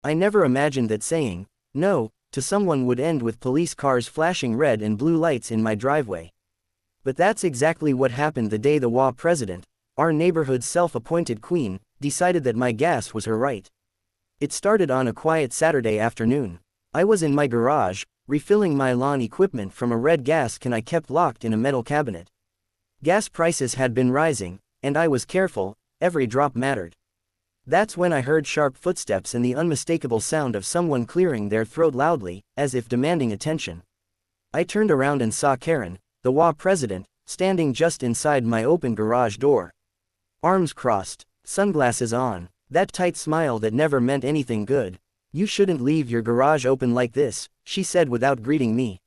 I never imagined that saying no to someone would end with police cars flashing red and blue lights in my driveway. But that's exactly what happened the day the HOA president, our neighborhood's self-appointed queen, decided that my gas was her right. It started on a quiet Saturday afternoon. I was in my garage, refilling my lawn equipment from a red gas can I kept locked in a metal cabinet. Gas prices had been rising, and I was careful, every drop mattered. That's when I heard sharp footsteps and the unmistakable sound of someone clearing their throat loudly, as if demanding attention. I turned around and saw Karen, the HOA president, standing just inside my open garage door. Arms crossed, sunglasses on, that tight smile that never meant anything good. "You shouldn't leave your garage open like this," she said without greeting me.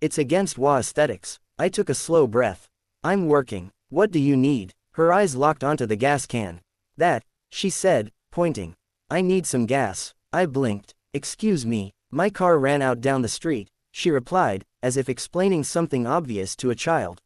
"It's against HOA aesthetics." I took a slow breath. "I'm working. What do you need?" Her eyes locked onto the gas can. "That," she said, pointing. "I need some gas." I blinked. "Excuse me, my car ran out down the street," she replied, as if explaining something obvious to a child.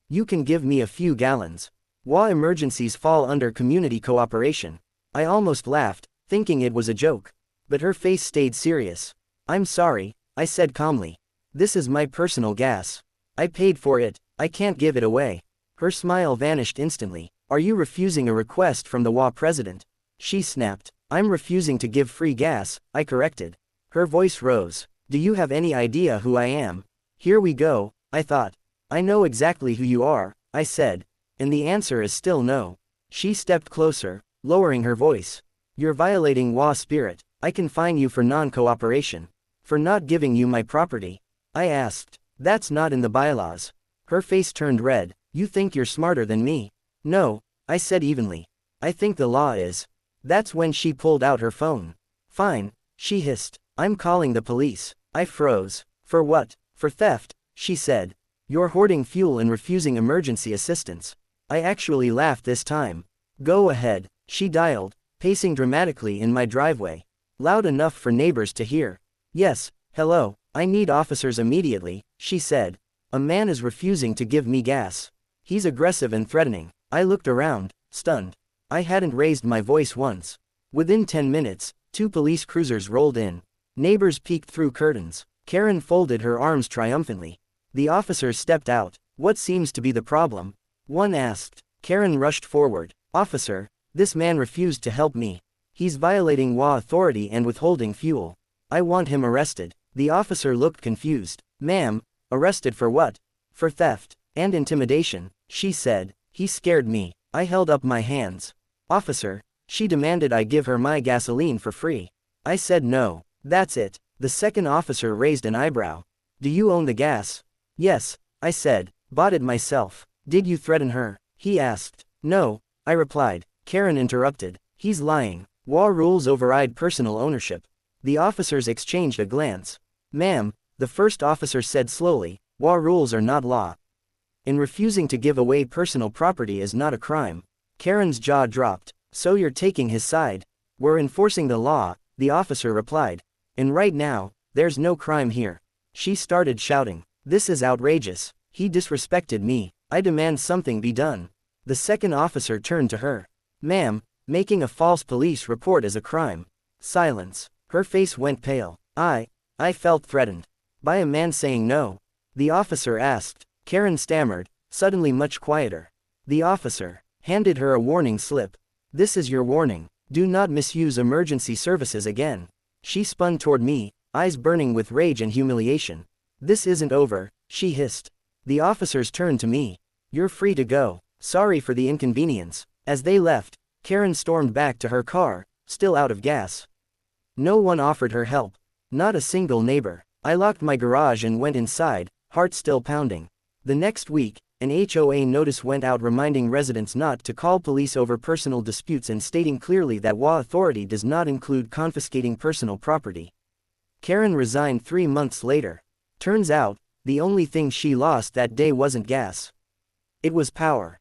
"You can give me a few gallons. HOA emergencies fall under community cooperation." I almost laughed, thinking it was a joke. But her face stayed serious. "I'm sorry," I said calmly. "This is my personal gas. I paid for it, I can't give it away." Her smile vanished instantly. "Are you refusing a request from the HOA president?" she snapped. "I'm refusing to give free gas," I corrected. Her voice rose. "Do you have any idea who I am?" Here we go, I thought. "I know exactly who you are," I said. And the answer is still no. She stepped closer, lowering her voice. "You're violating HOA spirit. I can fine you for non-cooperation. For not giving you my property." I asked. "That's not in the bylaws." Her face turned red. "You think you're smarter than me?" "No," I said evenly. "I think the law is." That's when she pulled out her phone. "Fine," she hissed. "I'm calling the police." I froze. "For what?" "For theft," she said. "You're hoarding fuel and refusing emergency assistance." I actually laughed this time. "Go ahead." She dialed, pacing dramatically in my driveway. Loud enough for neighbors to hear. "Yes, hello, I need officers immediately," she said. "A man is refusing to give me gas. He's aggressive and threatening." I looked around, stunned. I hadn't raised my voice once. Within 10 minutes, 2 police cruisers rolled in. Neighbors peeked through curtains. Karen folded her arms triumphantly. The officers stepped out. "What seems to be the problem?" one asked. Karen rushed forward. "Officer, this man refused to help me. He's violating HOA authority and withholding fuel. I want him arrested." The officer looked confused. "Ma'am, arrested for what?" "For theft and intimidation," she said. "He scared me." I held up my hands. "Officer," she demanded I give her my gasoline for free. I said no. "That's it." The second officer raised an eyebrow. "Do you own the gas?" "Yes," I said. "Bought it myself." "Did you threaten her?" he asked. "No," I replied. Karen interrupted. "He's lying. HOA rules override personal ownership." The officers exchanged a glance. "Ma'am," the first officer said slowly, "HOA rules are not law. And refusing to give away personal property is not a crime." Karen's jaw dropped. "So you're taking his side?" "We're enforcing the law," the officer replied. "And right now, there's no crime here." She started shouting. "This is outrageous. He disrespected me. I demand something be done." The second officer turned to her. "Ma'am, making a false police report is a crime." Silence. Her face went pale. I felt threatened. By a man saying no? The officer asked. Karen stammered, suddenly much quieter. The officer handed her a warning slip. "This is your warning. Do not misuse emergency services again." She spun toward me, eyes burning with rage and humiliation. "This isn't over," she hissed. The officers turned to me. "You're free to go. Sorry for the inconvenience." As they left, Karen stormed back to her car, still out of gas. No one offered her help. Not a single neighbor. I locked my garage and went inside, heart still pounding. The next week, an HOA notice went out reminding residents not to call police over personal disputes and stating clearly that HOA authority does not include confiscating personal property. Karen resigned 3 months later. Turns out, the only thing she lost that day wasn't gas. It was power.